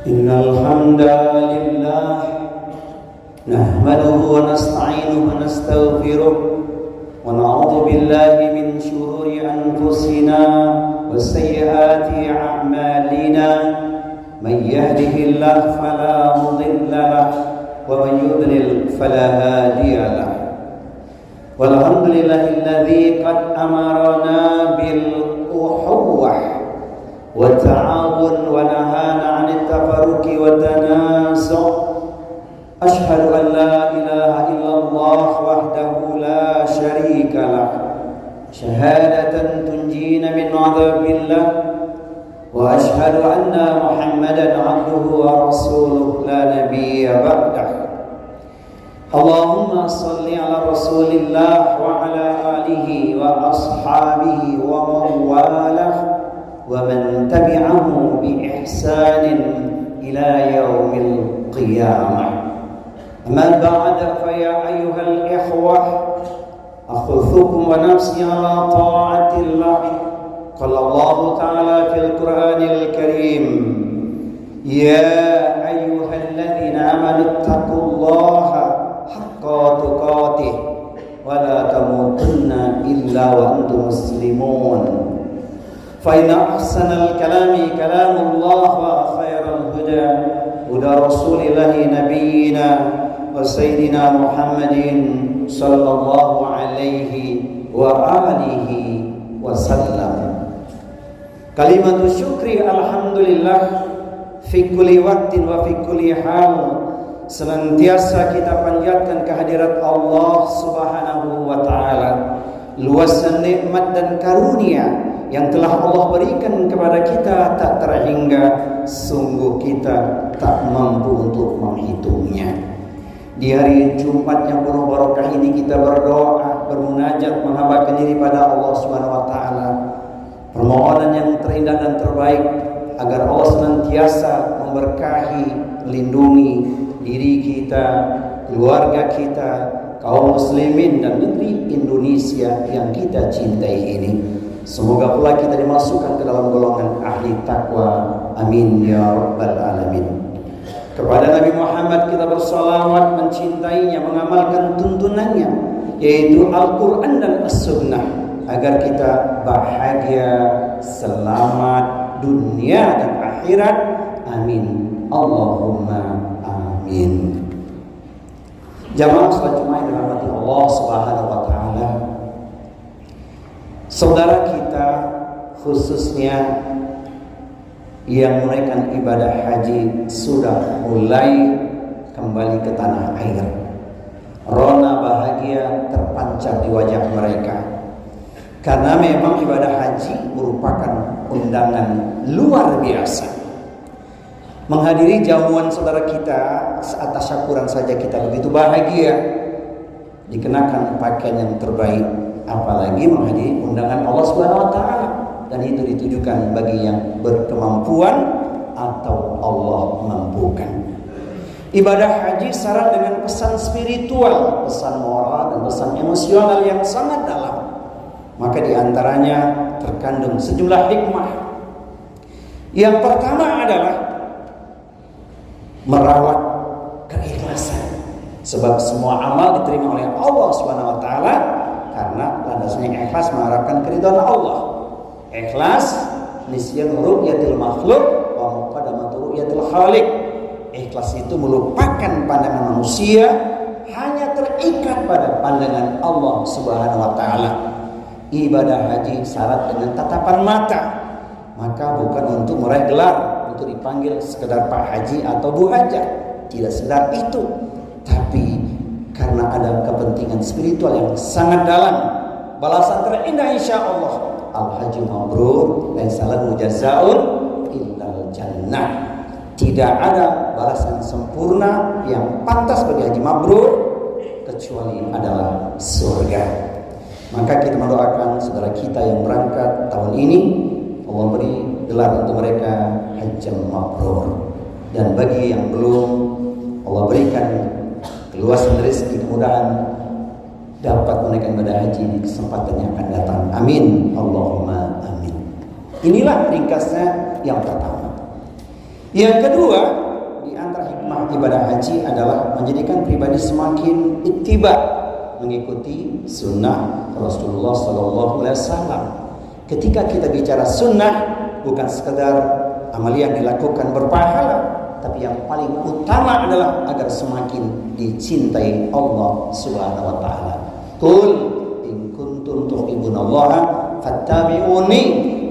إن الحمد لله نحمده ونستعينه ونستغفره ونعوذ بالله من شرور أنفسنا وسيئات أعمالنا من يهده الله فلا مضل له ومن يضلل فلا هادي له والحمد لله الذي قد أمرنا بالأخوة والتعاون ونهانا عن التفرق والتنازع. أشهد أن لا إله إلا الله وحده لا شريك له شهادة تنجينا من عذاب الله وأشهد أن محمدا عبده ورسوله لا نبي بعده. اللهم صل على رسول الله وعلى آله وأصحابه ومن والاه ومن تبعه بإحسان إلى يوم القيامة. أما بعد فيا أيها الإخوة أحثكم ونفسي على طاعة الله. قال الله تعالى في القرآن الكريم يا أيها الذين آمنوا اتقوا الله حق تقاته ولا تموتن إلا وأنتم مسلمون. فإن أحسن الكلام كلام الله وخير الهدى هدى رسول الله نبينا وسيدنا محمد صلى الله عليه وآله وسلم. Kalimatul syukri alhamdulillah fi kulli waqtin wa fi kulli hal. Senantiasa kita panjatkan kehadirat Allah Subhanahu wa taala, luasan nikmat dan karunia yang telah Allah berikan kepada kita tak terhingga, sungguh kita tak mampu untuk menghitungnya. Di hari Jumat yang penuh barokah ini kita berdoa, bermunajat, menghambakan diri pada Allah Subhanahu wa taala. Permohonan yang terindah dan terbaik agar Allah senantiasa memberkahi, melindungi diri kita, keluarga kita, kaum muslimin dan negeri Indonesia yang kita cintai ini. Semoga pula kita dimasukkan ke dalam golongan ahli takwa. Amin ya rabbal alamin. Kepada Nabi Muhammad kita bersalawat, mencintainya, mengamalkan tuntunannya, yaitu Al-Quran dan As-Sunnah, agar kita bahagia, selamat dunia dan akhirat. Amin. Allahumma amin. Jamaah salat Jumat yang dirahmati Allah Subhanahu wa taala. Saudara kita khususnya yang menunaikan ibadah haji sudah mulai kembali ke tanah air. Rona bahagia terpancar di wajah mereka. Karena memang ibadah haji merupakan undangan luar biasa. Menghadiri jamuan saudara kita saat tasyakuran saja kita begitu bahagia. Dikenakan pakaian yang terbaik, apalagi menghadiri undangan Allah Subhanahu wa taala, dan itu ditujukan bagi yang berkemampuan atau Allah mampukan. Ibadah haji syarat dengan pesan spiritual, pesan moral dan pesan emosional yang sangat dalam. Maka diantaranya terkandung sejumlah hikmah. Yang pertama adalah merawat keikhlasan, sebab semua amal diterima oleh Allah Subhanahu wa taala karena landasnya ikhlas mengharapkan keridhaan Allah. Ikhlas nisyan ru'yatil makhluk wa muqaddamatu ru'yatil khaliq. Ikhlas itu melupakan pandangan manusia, hanya terikat pada pandangan Allah Subhanahu wa taala. Ibadah haji syarat dengan tatapan mata, maka bukan untuk meraih gelar, untuk dipanggil sekedar Pak Haji atau Bu Haja, tidak sedar itu, tapi karena ada kepentingan spiritual yang sangat dalam. Balasan terindah insya Allah, al-haji mabrur laisa lahu jazaa'un illal jannah. Tidak ada balasan sempurna yang pantas bagi haji mabrur kecuali adalah surga. Maka kita mendoakan saudara kita yang berangkat tahun ini, Allah beri gelar untuk mereka haji mabrur. Dan bagi yang belum, Allah berikan keluasan rezeki, kemudahan dapat menunaikan ibadah haji di kesempatan yang akan datang. Amin. Allahumma amin. Inilah ringkasnya yang pertama. Yang kedua, di antara hikmah ibadah haji adalah menjadikan pribadi semakin ittiba, mengikuti sunnah Rasulullah SAW. Ketika kita bicara sunnah, bukan sekedar amal yang dilakukan berpahala, tapi yang paling utama adalah agar semakin dicintai Allah Subhanahu wa taala. Qul in kuntum tuhibbunallaha fattabi'uni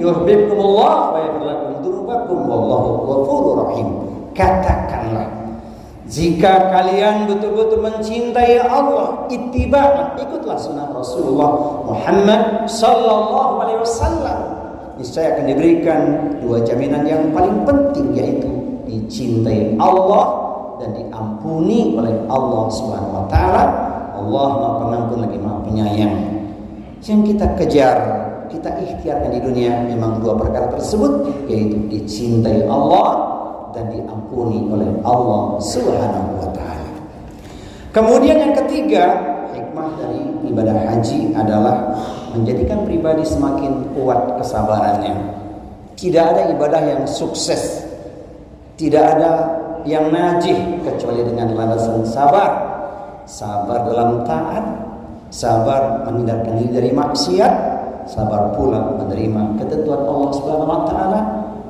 yuhibbukumullah wa yaghfir lakum dzunubakum wallahu ghafurur rahim. Katakanlah, jika kalian betul-betul mencintai Allah, ittiba, ikutlah sunnah Rasulullah Muhammad sallallahu alaihi wasallam. Niscaya akan diberikan dua jaminan yang paling penting, yaitu dicintai Allah dan diampuni oleh Allah Subhanahu wa taala. Allah Maha Pengampun lagi Maha Penyayang. Yang kita kejar, kita ikhtiarkan di dunia memang dua perkara tersebut, yaitu dicintai Allah dan diampuni oleh Allah Subhanahu wa taala. Kemudian yang ketiga, hikmah dari ibadah haji adalah menjadikan pribadi semakin kuat kesabarannya. Tidak ada ibadah yang sukses, tidak ada yang najih kecuali dengan landasan sabar. Sabar dalam taat, sabar menghindarkan diri dari maksiat, sabar pula menerima ketentuan Allah Subhanahu wa taala.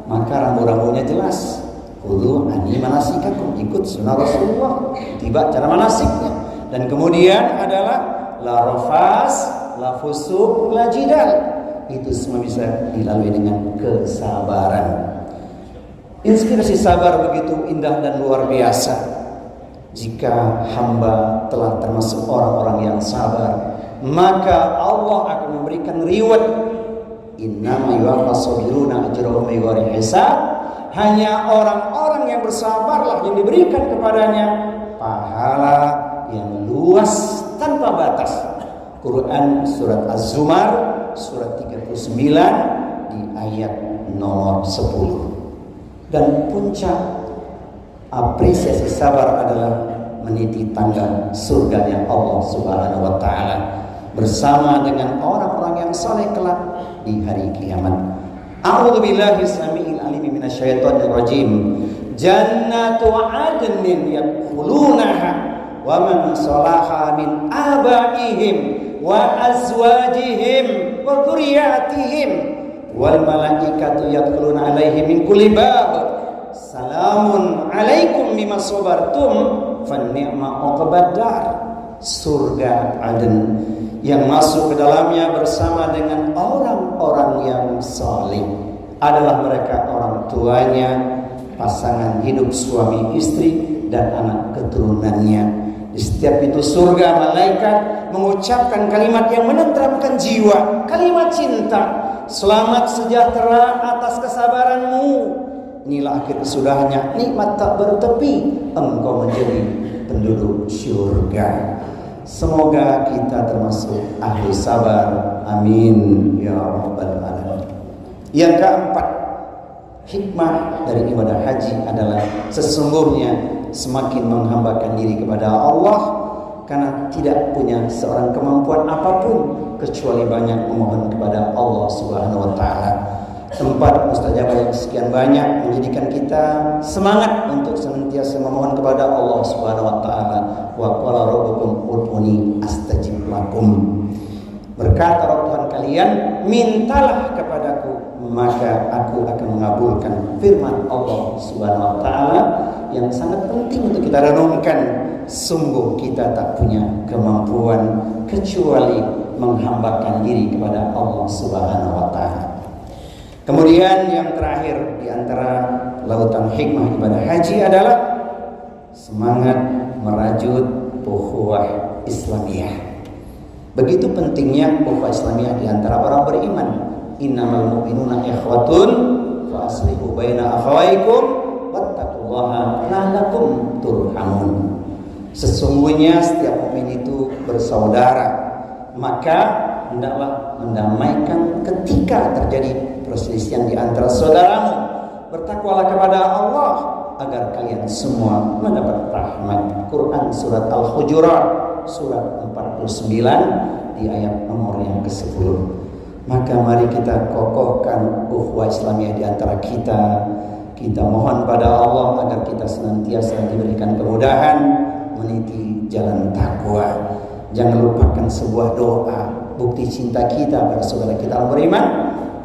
Maka rambu-rambunya jelas. Khudhu anni manasikakum, ikut sunnah Rasulullah, tiba cara manasiknya. Dan kemudian adalah la rafas, la fusuq, la jidal. Itu semua bisa dilalui dengan kesabaran. Inspirasi sabar begitu indah dan luar biasa. Jika hamba telah termasuk orang-orang yang sabar, maka Allah akan memberikan reward. Innama yuwaffas sabiruna ajrahum bighairi hisab. Hanya orang-orang yang bersabarlah yang diberikan kepadanya pahala yang luas tanpa batas. Quran surat Az-Zumar surat 39 di ayat nomor 10. Dan puncak apresiasi sabar adalah meniti tangga surganya Allah Subhanahu wa taala bersama dengan orang-orang yang saleh kelak di hari kiamat. A'udzu billahi samiil alim minasyaitonir rajim. Jannatu 'adnin yadkhulunaha wa man salaha min abaihim wa azwajihim wa dzurriyyatihim wal malaikatu yadkhuluna 'alaihim min kulli bab. Salamun 'alaikum bima sabartum fanni'ma 'uqbad-dar. Surga Aden yang masuk ke dalamnya bersama dengan orang-orang yang saleh adalah mereka orang tuanya, pasangan hidup suami istri dan anak keturunannya. Di setiap pintu surga malaikat mengucapkan kalimat yang menenteramkan jiwa, kalimat cinta. Selamat sejahtera atas kesabaranmu. Inilah akhir kesudahnya, nikmat tak bertepi, engkau menjadi penduduk surga. Semoga kita termasuk ahli sabar. Amin ya rabbal alamin. Yang keempat, hikmah dari ibadah haji adalah sesungguhnya semakin menghambakan diri kepada Allah, karena tidak punya seorang kemampuan apapun kecuali banyak memohon kepada Allah Subhanahu wa taala. Tempat mustajabah yang sekian banyak menjadikan kita semangat untuk senantiasa memohon kepada Allah Subhanahu wa taala. Wa qala rabbukum ud'uni astajib lakum. Berkata Rabb Tuhan kalian, mintalah kepadaku maka aku akan mengabulkan. Firman Allah Subhanahu wa taala yang sangat penting untuk kita renungkan. Sungguh kita tak punya kemampuan kecuali menghambakan diri kepada Allah Subhanahu wa taala. Kemudian yang terakhir di antara lautan hikmah ibadah haji adalah semangat merajut ukhuwah Islamiyah. Begitu pentingnya ukhuwah Islamiyah di antara orang beriman. Innamal mu'minuna ikhwatun fa aslihu baina akhawaykum wattaqullaha la'allakum turhamun. Sesungguhnya setiap mukmin itu bersaudara, maka hendaklah mendamaikan ketika terjadi perselisihan di antara saudaramu. Bertakwalah kepada Allah agar kalian semua mendapat rahmat. Quran surat Al-Hujurat surat 49 di ayat nomor yang ke-10. Maka mari kita kokohkan ukhuwah Islamiyah di antara kita. Kita mohon pada Allah agar kita senantiasa diberikan kemudahan meniti jalan takwa. Jangan lupakan sebuah doa, bukti cinta kita pada saudara kita yang beriman.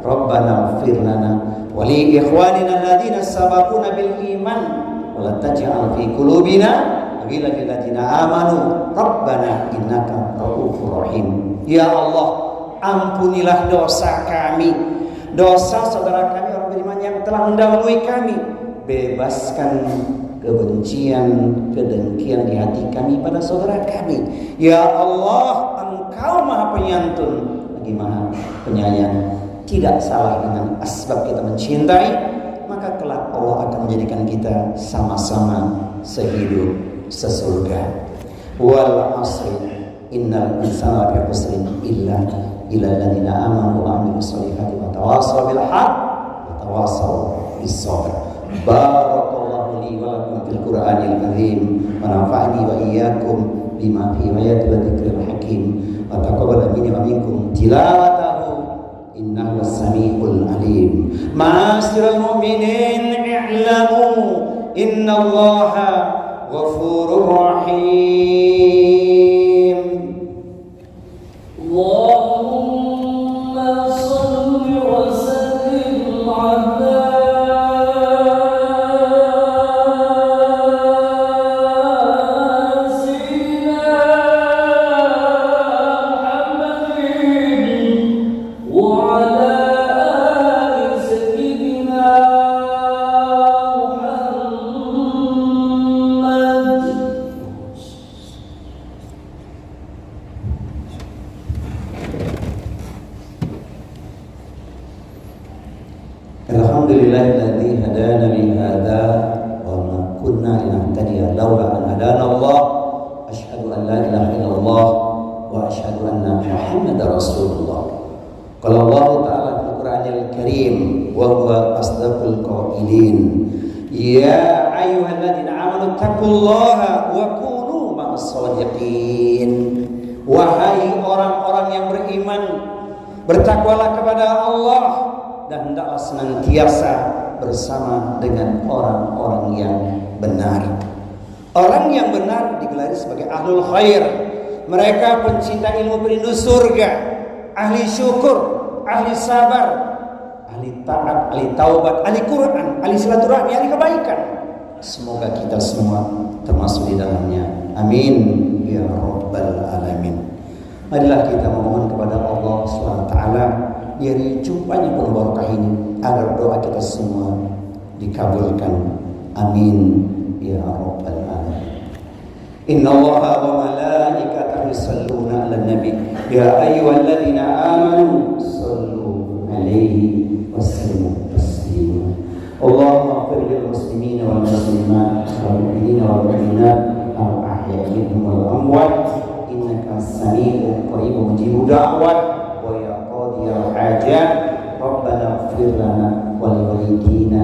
Rabbana ighfir lana wa li ikhwanina alladziina sabaquna bil iman wa la taj'al fi qulubina ghillan lil ladziina amanu rabbana innaka ra'ufur rahim. Ya Allah, ampunilah dosa kami, dosa saudara kami orang beriman yang telah mendahului kami. Bebaskan kebencian, kedengkian di hati kami pada saudara kami. Ya Allah, Engkau Maha Penyantun lagi Maha Penyayang. Tidak salah dengan asbab kita mencintai, maka kelak Allah akan menjadikan kita sama-sama sehidup sesurga. Wal asri innal insana lafi khusrin illa alladziina aamanu wa 'amilus shalihati wa tawassaw bil haqq wa tawassaw bis sabr. Barakallahu li wa lakum fil Qur'anil azim wa nafa'ani wa iyyakum bima fihi ayatin wa dzikril hakim wa taqabbal minni wa minkum tilawatahu innahu as-sami'ul alim. Ma'asyiral mu'minin i'lamu innallaha ghafurur rahim. Allahumma shalli wa sallim ala Alhamdulillahilladzi hadana li hadza wa ma kunna linahtadiya laula an hadana Allah. Asyhadu an la ilaha illallah wa asyhadu anna Muhammadar Rasulullah. Qala Allah ta'ala fil Qur'anil Karim wa huwa asdaqul qailin. Ya ayyuhalladzina amanu taqullaha wa kunu ma'as shadiqin. Wahai orang-orang yang beriman, bertakwalah kepada Allah dan hendaklah senantiasa bersama dengan orang-orang yang benar. Orang yang benar digelari sebagai ahlul khair. Mereka pencinta ilmu perindu surga, ahli syukur, ahli sabar, ahli taat, ahli taubat, ahli Quran, ahli silaturahmi, ahli kebaikan. Semoga kita semua termasuk di dalamnya. Amin ya rabbal alamin. Marilah kita memohon kepada Allah SWT dari jumpanya penuh barokah ini agar doa kita semua dikabulkan. Amin ya rabbal alamin. Innallaha wa malaikatahu yusholluna 'alan nabi ya ayyuhalladzina amanu shallu 'alaihi wa sallimu taslima. Allahumma ighfir lil muslimina wal muslimat wal mu'minina wal mu'minat al ahya'i minhum wal amwat innaka sami'un qaribun mujibud da'wat ya hajat. Rabbana ighfir lana wa liwalidina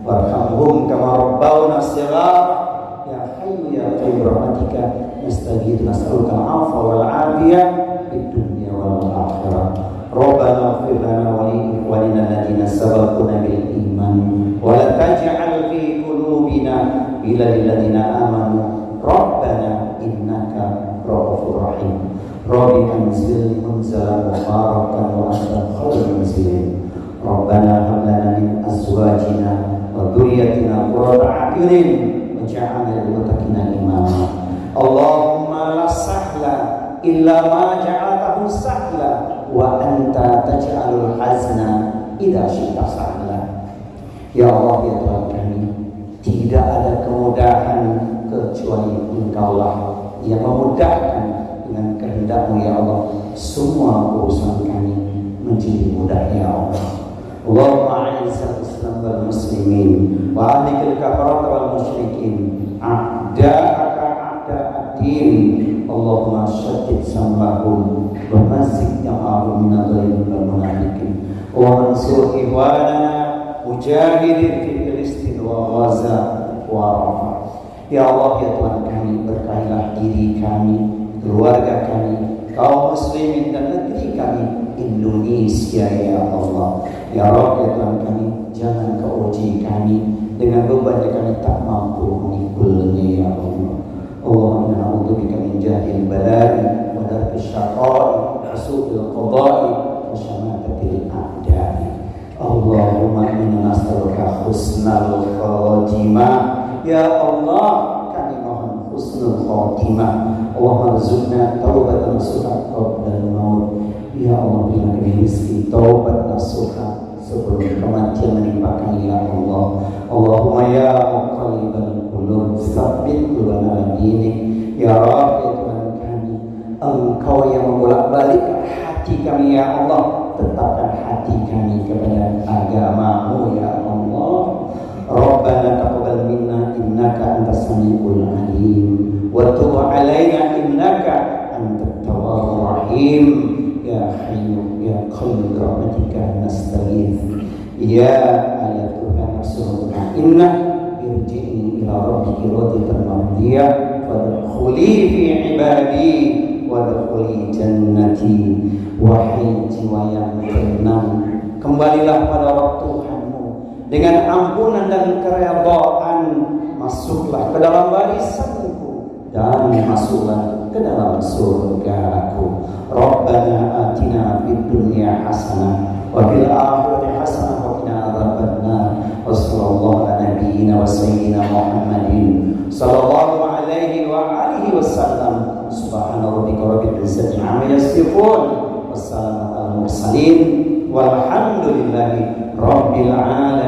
warhamhum kama rabbawna shighara. Ya hayyu ya qayyum rahmatika nastaghith nas'aluka al-'afwa wal 'afiyah fid dunya wal akhirah. Rabbana ighfir lana wa li ikhwanina alladziina sabaquna bil iman wa la taj'al fi qulubina ghillan lil ladziina amanu rabbana innaka ra'ufur rahim. Rabbi anzil munzalan mubarakan wa anta khairul munzilin. Rabbana hab lana min azwajina wa dhurriyyatina qurrata a'yunin waj'alna lil muttaqina imama. Allahumma la sahla illa ma ja'altahu sahla wa anta taj'alul hazna idza syi'ta sahla. Ya Allah ya Tuhan kami, tidak ada kemudahan kecuali Engkaulah yang memudahkan. Dengan kehendak-Mu ya Allah, semua urusan kami menjadi mudah ya Allah. Allahumma a'izzal Islam wal muslimin wa ahlikil kafarat wal musyrikin a'da'aka a'da'ad-din. Allahumma syaddid sam'ahum wa mazid jam'ahum min adh-dhalimin wal munafiqin. Wa ansur ikhwanana mujahidin fi Filistin wa Gaza wa Rafah. Ya Allah ya Tuhan kami, berkahilah diri kami, keluarga kami, kaum muslimin dan negeri kami Indonesia ya Allah. Ya Rabb ya Tuhan kami, jangan kau uji kami tak mampu memikulnya ya Allah. Allahumma na'udzubika min jahdil bala'i wa darkis syaqa'i wa su'il qada'i wa syamatatil a'da'i. Allahumma inna nas'aluka husnal khatimah. Ya Allah, kami mohon husnul khatimah. Allahumma rzuqna taubatan nasuha qabla al-maut. Ya Allah, berikan kami rezeki taubat nasuha sebelum kematian menimpa kami ya Allah. Allahumma ya muqallibal qulub tsabbit qulubana ala dinik. Ya Rabb, ya Tuhan kami, Engkau yang membolak-balik hati kami ya Allah, tetapkan hati kami kepada agama-Mu ya Allah. Rabbana taqabbal minna innaka antas samiul alim wa tub alaina innaka antat tawwabur rahim. Ya Hayyu ya Qayyum rahmatika nastaghith. Ya ayatuha nafsul mutmainnah irji'i ila rabbiki radiyatan mardiyah fadkhuli fi ibadi wadkhuli jannati. Wahai jiwa yang tenang, kembalilah pada waktu Tuhanmu dengan ampunan dan keredaan. Masuklah ke dalam barisanku dan masuklah ke dalam surgaku. Rabbana atina fid dunya hasanah wa fil akhirati hasanah wa qina adzabannar. Wa sallallahu ala nabiyyina wa sayyidina Muhammadin sallallahu alaihi wa alihi wasallam. Subhana rabbika rabbil izzati amma yasifun. Wassalamu ala mursalin walhamdulillahi rabbil alamin.